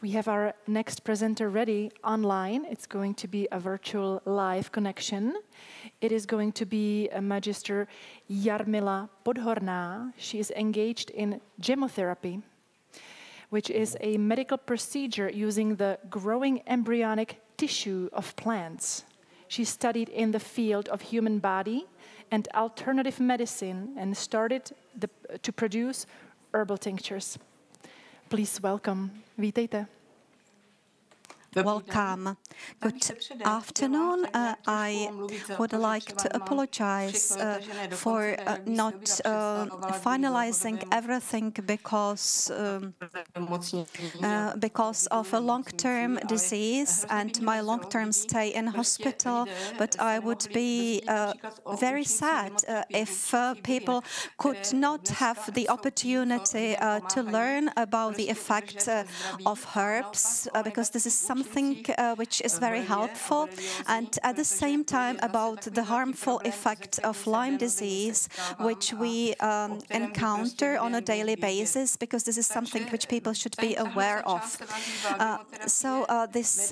We have our next presenter ready online. It's going to be a virtual live connection. It is going to be a Magister Jarmila Podhorná. She is engaged in GEMMOTERAPIE, which is a medical procedure using the growing embryonic tissue of plants. She studied in the field of human body and alternative medicine and started to produce herbal tinctures. Please welcome. Vítejte. Welcome. Good afternoon. I would like to apologize for not finalizing everything because of a long-term disease and my long-term stay in hospital. But I would be very sad if people could not have the opportunity to learn about the effect of herbs, because this is something which is very helpful, and at the same time about the harmful effect of Lyme disease, which we encounter on a daily basis, because this is something which people should be aware of. This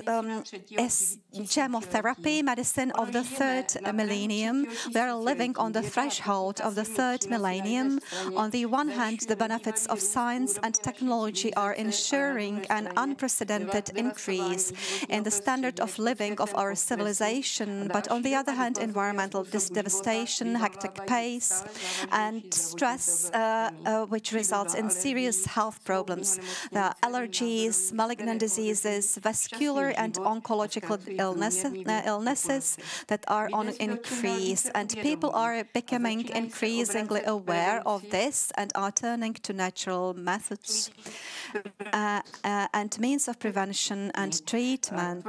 is GEMMOTERAPIE, medicine of the third millennium. We are living on the threshold of the third millennium. On the one hand, the benefits of science and technology are ensuring an unprecedented increase in the standard of living of our civilization, but on the other hand, environmental devastation, hectic pace, and stress, which results in serious health problems. There are allergies, malignant diseases, vascular and oncological illnesses that are on increase, and people are becoming increasingly aware of this and are turning to natural methods and means of prevention and treatment.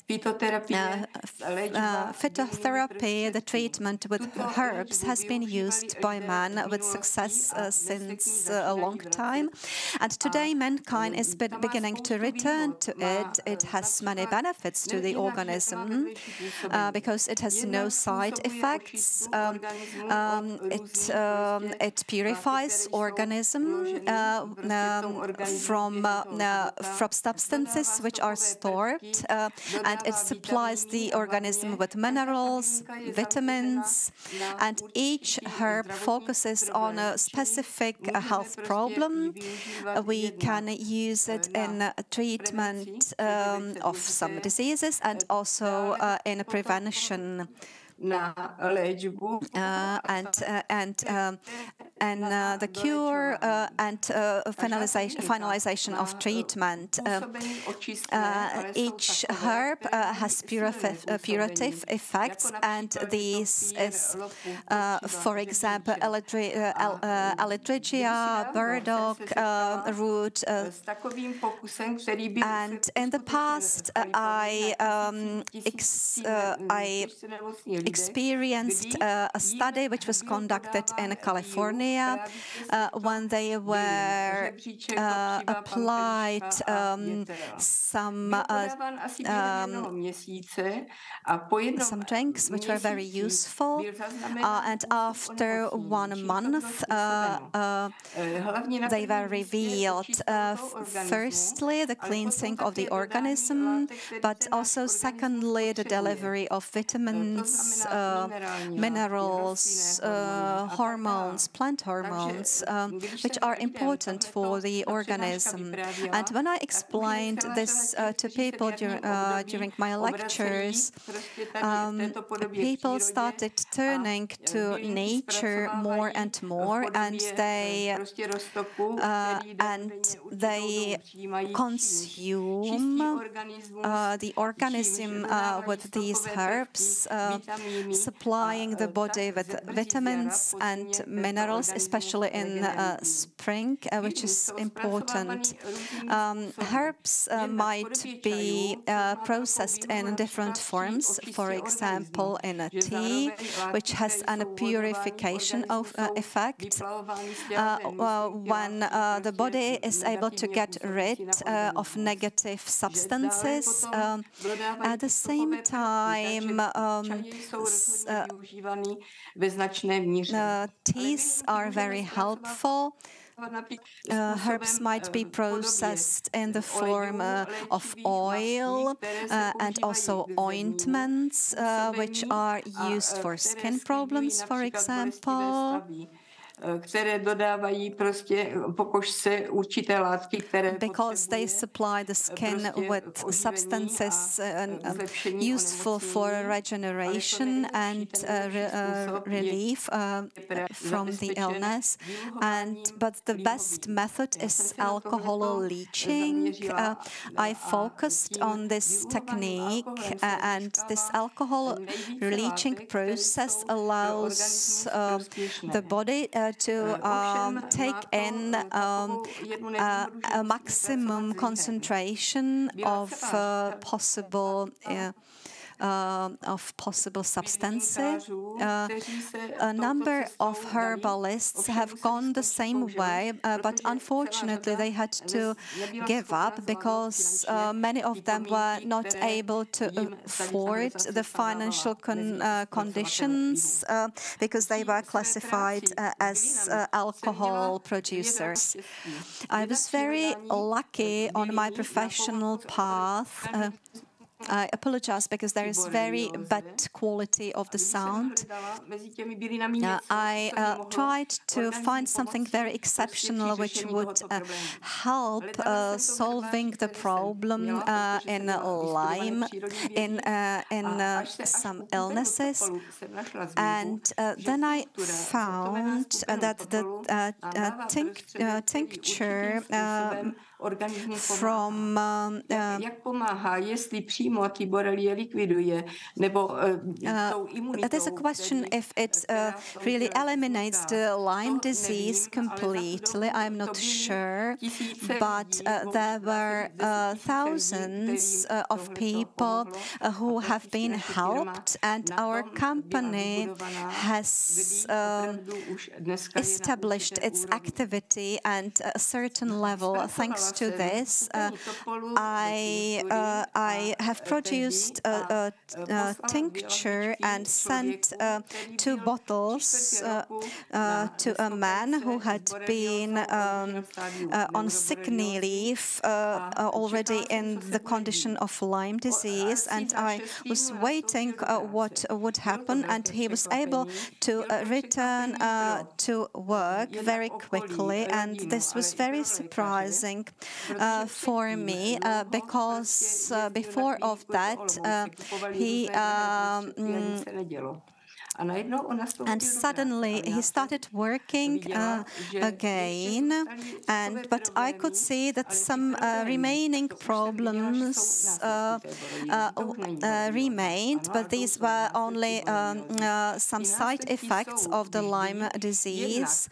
Phytotherapy, the treatment with herbs, has been used by man with success since a long time. And today mankind is beginning to return to it. It has many benefits to the organism because it has no side effects. It purifies organism from substances which are stored, and it supplies the organism with minerals, vitamins, and each herb focuses on a specific health problem. We can use it in treatment of some diseases and also in prevention. And the cure and finalization of treatment. Each herb has curative effects, and these is, for example, Alidrigia, burdock root. And in the past, I experienced a study which was conducted in California when they were applied some drinks which were very useful, and after 1 month they were revealed. Firstly, the cleansing of the organism, but also secondly the delivery of vitamins, minerals, hormones, plant hormones, which are important for the organism. And when I explained this to people during my lectures, people started turning to nature more and more, and they consume the organism with these herbs, supplying the body with vitamins and minerals, especially in spring, which is important. Herbs might be processed in different forms, for example, in a tea, which has a purification of effect. When the body is able to get rid of negative substances, at the same time, teas are very helpful Herbs might be processed in the form of oil and also ointments, which are used for skin problems, for example. Because they supply the skin with substances useful for regeneration and relief from the illness. But the best method is alcohol leaching. I focused on this technique, and this alcohol leaching process allows the body to take in a maximum concentration of possible substances. A number of herbalists have gone the same way, but unfortunately they had to give up because many of them were not able to afford the financial conditions because they were classified as alcohol producers. I was very lucky on my professional path. I apologize because there is very bad quality of the sound. I tried to find something very exceptional which would help solving the problem in Lyme, in some illnesses. And then I found that the tincture from there's a question if it really eliminates the Lyme disease completely. I'm not sure, but there were thousands of people who have been helped, and our company has established its activity at a certain level. Thanks to this, I have produced a tincture and sent 2 bottles to a man who had been on sick leave already in the condition of Lyme disease, and I was waiting what would happen, and he was able to return to work very quickly, and this was very surprising for me because before of that he and suddenly he started working again, but I could see that some remaining problems remained, but these were only some side effects of the Lyme disease,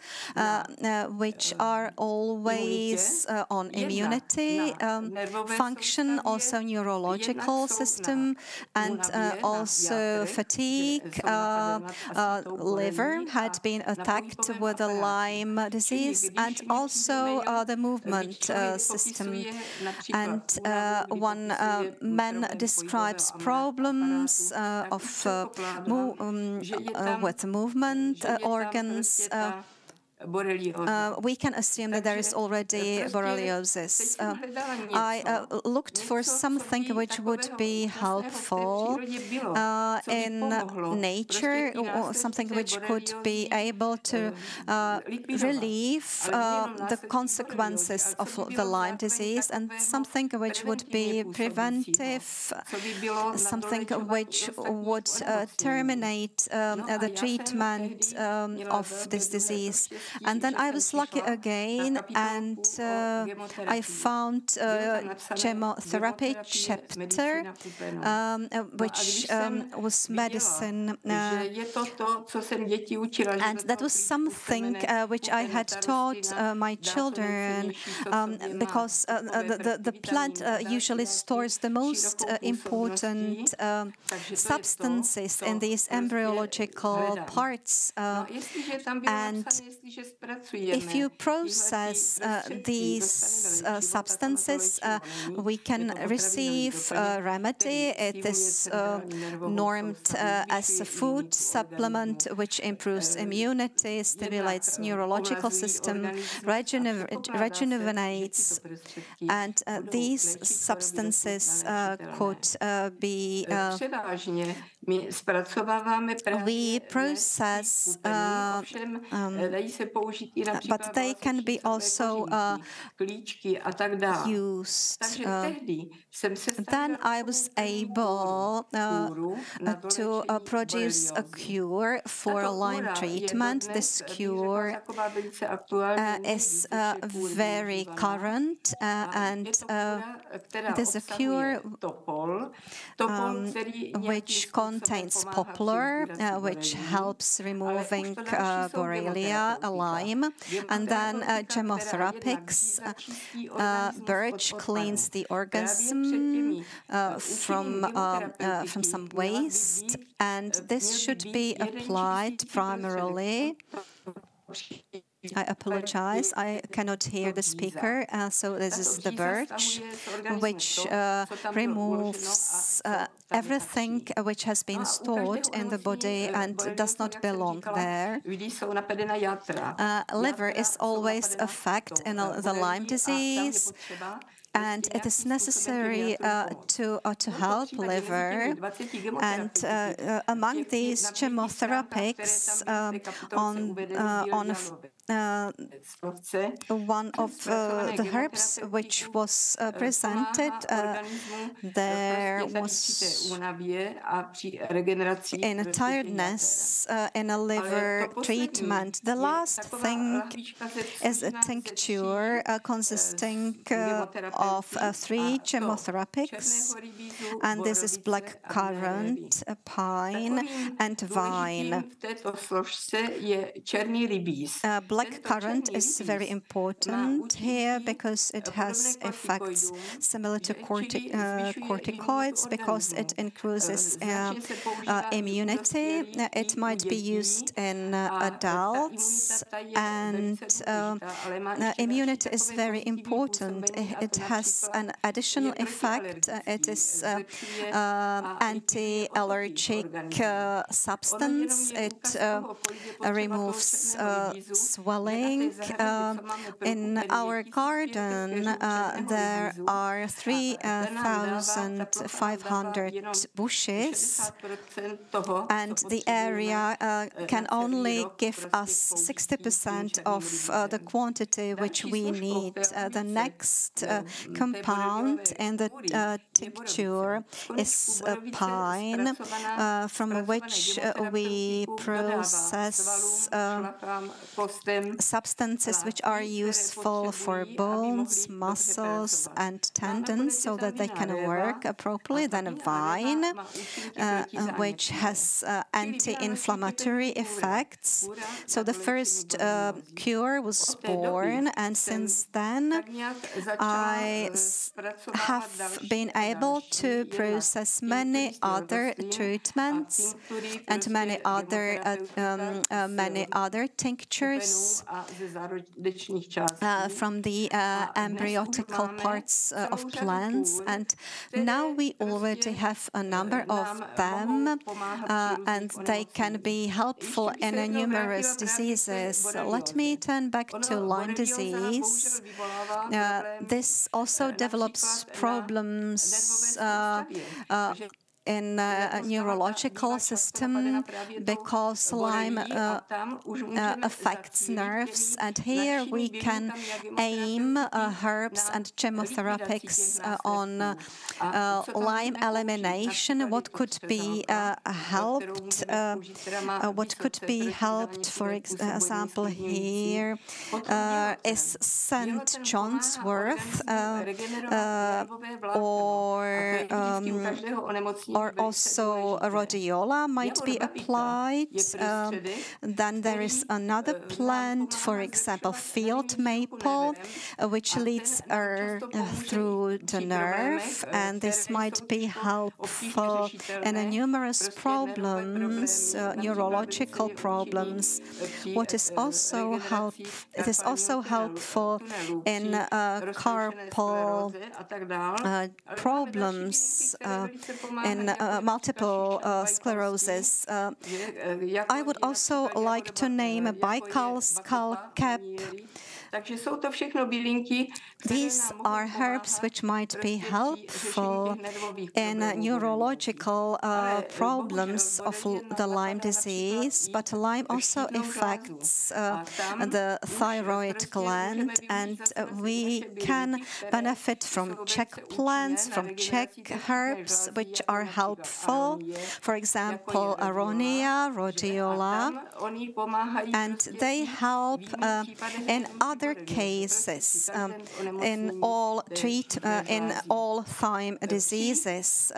which are always on immunity, function, also neurological system, and also fatigue. Liver had been attacked with the Lyme disease, and also the movement system. And one man describes problems with movement organs. We can assume that there is already borreliosis. I looked for something which would be helpful in nature, or something which could be able to relieve the consequences of the Lyme disease, and something which would be preventive, something which would terminate the treatment of this disease. And then I was lucky again, and I found GEMMOTERAPIE chapter, which was medicine, and that was something which I had taught my children, because the plant usually stores the most important substances in these embryological parts, and if you process these substances, we can receive a remedy. It is normed as a food supplement which improves immunity, stimulates neurological system, rejuvenates, and these substances could be we process, but they can be also used. Then I was able to produce a cure for Lyme treatment. This cure is very current, and it is a cure which contains poplar, which helps removing Borrelia, Lyme, and then chemotherapics. Birch cleans the organism from some waste, and this should be applied primarily. I apologize, I cannot hear the speaker. So this is the birch, which removes everything which has been stored in the body and does not belong there. Liver is always a fact in the Lyme disease, and it is necessary to help liver. And among these chemotherapics, one of the herbs which was presented, there was in a tiredness in a liver treatment. The last thing is a tincture consisting of 3 chemotherapics, and this is blackcurrant, pine, and vine. Blackcurrant is very important here because it has effects similar to corticoids, because it increases immunity. It might be used in adults, and immunity is very important. It has an additional effect. It is anti-allergic substance. It removes swelling. In our garden, there are 3,500 bushes, and the area can only give us 60% of the quantity which we need. The next compound in the tincture is pine, from which we process substances which are useful for bones, muscles, and tendons so that they can work properly. Then vine, which has anti-inflammatory effects. So the first cure was born, and since then I have been able to process many other treatments and many other tinctures from the embryotical parts of plants, and now we already have a number of them, and they can be helpful in numerous diseases. Let me turn back to Lyme disease. This also develops problems in neurological system because Lyme affects nerves, and here we can aim herbs and chemotherapics on Lyme elimination. What could be helped? For example, here is St. John's Wort, or or also rhodiola might be applied. Then there is another plant, for example, field maple, which leads through the nerve, and this might be helpful in numerous problems, neurological problems. It is also helpful in carpal problems, in multiple sclerosis. I would also like to name a bical skull cap. These are herbs which might be helpful in neurological problems of the Lyme disease, but Lyme also affects the thyroid gland, and we can benefit from Czech plants, from Czech herbs, which are helpful. For example, aronia, rhodiola, and they help in other cases, in all Lyme diseases.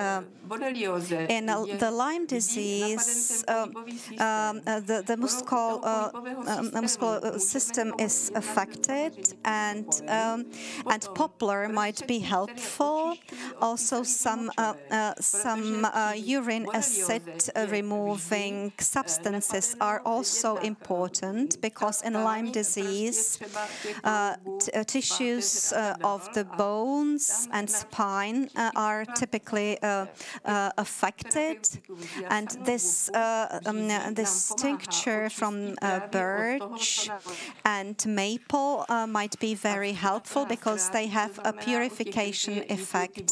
In the Lyme disease, the muscular system is affected, and poplar might be helpful. Also, some urine acid removing substances are also important, because in Lyme disease, tissues of the bones and spine are typically affected, and this tincture from birch and maple might be very helpful, because they have a purification effect.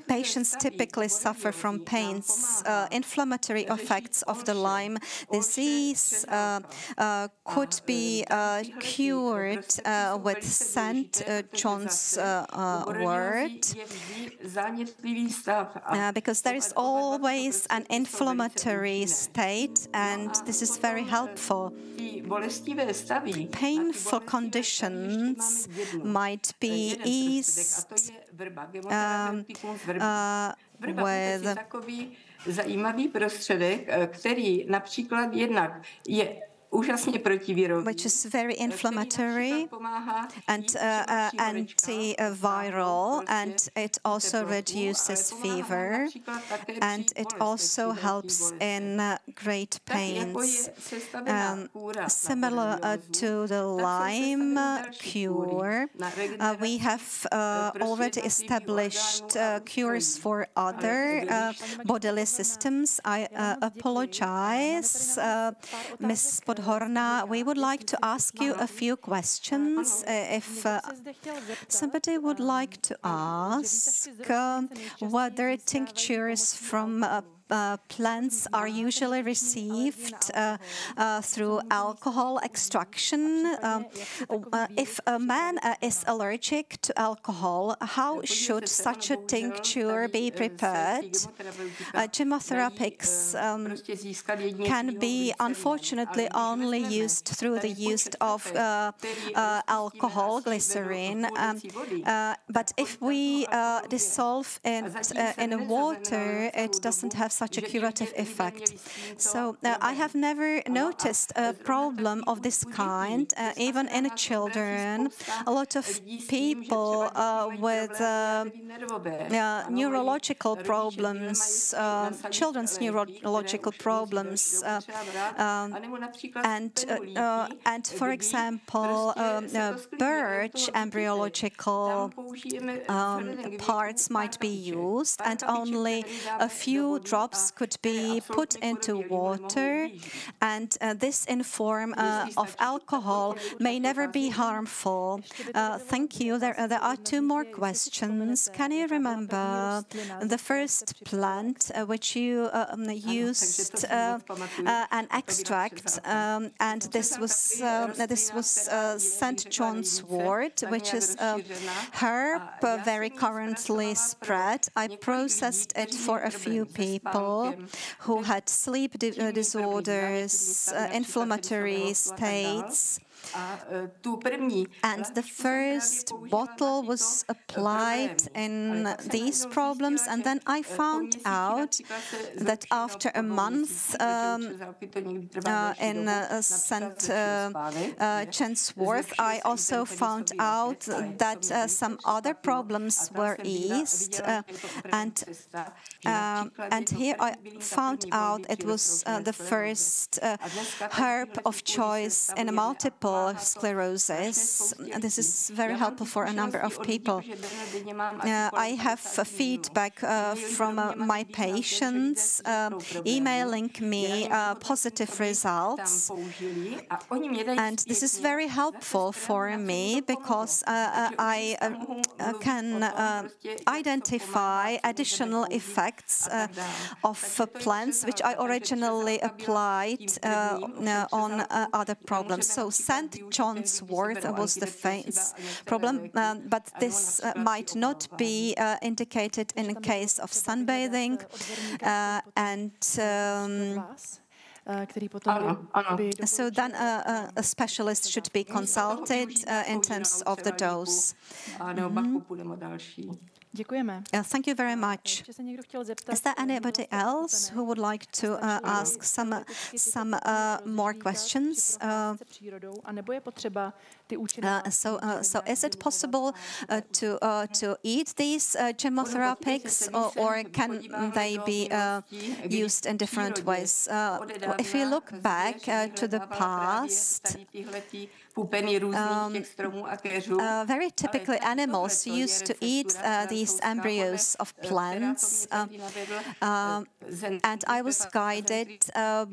Patients typically suffer from pains. Inflammatory effects of the Lyme disease could be cured with St. John's wort, because there is always an inflammatory state, and this is very helpful. Painful conditions might be eased with zajímavý prostředek, který například jednak je which is very inflammatory and antiviral, and it also reduces fever, and it also helps in great pains. Similar to the Lyme cure, we have already established cures for other bodily systems. I apologize, Ms. Podhorná. We would like to ask you a few questions. If somebody would like to ask whether tinctures from plants are usually received through alcohol extraction. If a man is allergic to alcohol, how should such a tincture be prepared? Gemmotherapies can be unfortunately only used through the use of alcohol, glycerin, but if we dissolve it in water, it doesn't have such a curative effect. So I have never noticed a problem of this kind, even in children. A lot of people with neurological problems, children's neurological problems, and for example, birch embryological parts might be used, and only a few drops could be put into water, and this in form of alcohol may never be harmful. Thank you. There are two more questions. Can you remember the first plant which you used an extract, and this was St. John's wort, which is a herb very currently spread. I processed it for a few people who had sleep disorders, inflammatory states, And the first bottle was applied in these problems, and then I found out that after a month in St. Chensworth, I also found out that some other problems were eased, and here I found out it was the first herb of choice in multiple sclerosis. This is very helpful for a number of people. I have feedback from my patients emailing me positive results, and this is very helpful for me because I can identify additional effects of plants which I originally applied on other problems. So St. Chensworth was the famous problem, but this might not be indicated in case of sunbathing, and so then a specialist should be consulted in terms of the dose. Thank you very much. Is there anybody else who would like to ask some more questions? So is it possible to eat these chemotherapies, or can they be used in different ways? If we look back to the past, very typically animals used to eat these embryos of plants, and I was guided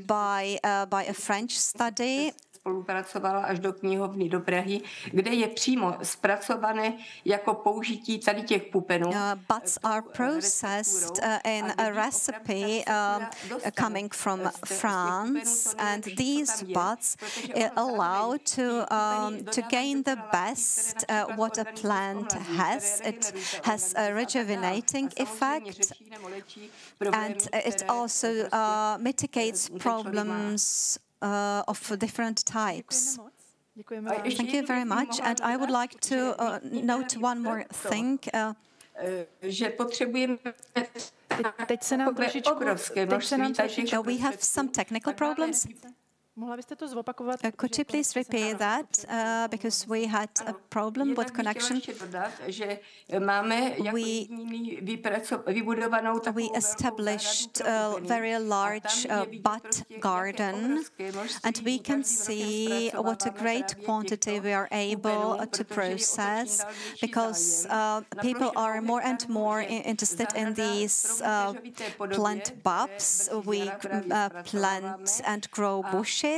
by a French study. Spolupracovala až do knihovny do Prahy, kde je přímo zpracované jako použití tady těch pupenů. Buds are processed in a recipe coming from France, and these buds allow to gain the best what a plant has. It has a rejuvenating effect, and it also mitigates problems of different types. Thank you very much, and I would like to note one more thing. We have some technical problems. Could you please repeat that, because we had a problem with connection? We established a very large bud garden, and we can see what a great quantity we are able to process, because people are more and more interested in these plant bulbs. We plant and grow bushes,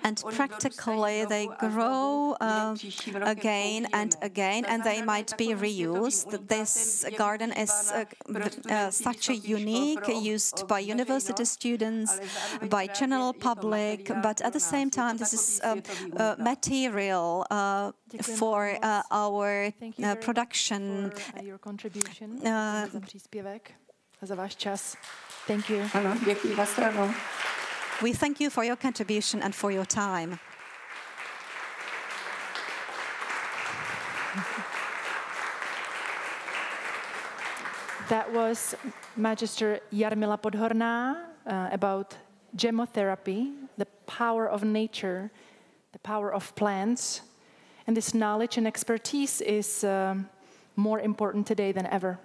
and practically they grow again and again, and they might be reused. This garden is such a unique, used by university students, by general public, but at the same time this is material for our production. Your contribution, za příspěvek, za váš čas. Thank you. Ano, děkuji za stranu. We thank you for your contribution and for your time. That was Magister Jarmila Podhorná about gemmotherapy, the power of nature, the power of plants. And this knowledge and expertise is more important today than ever.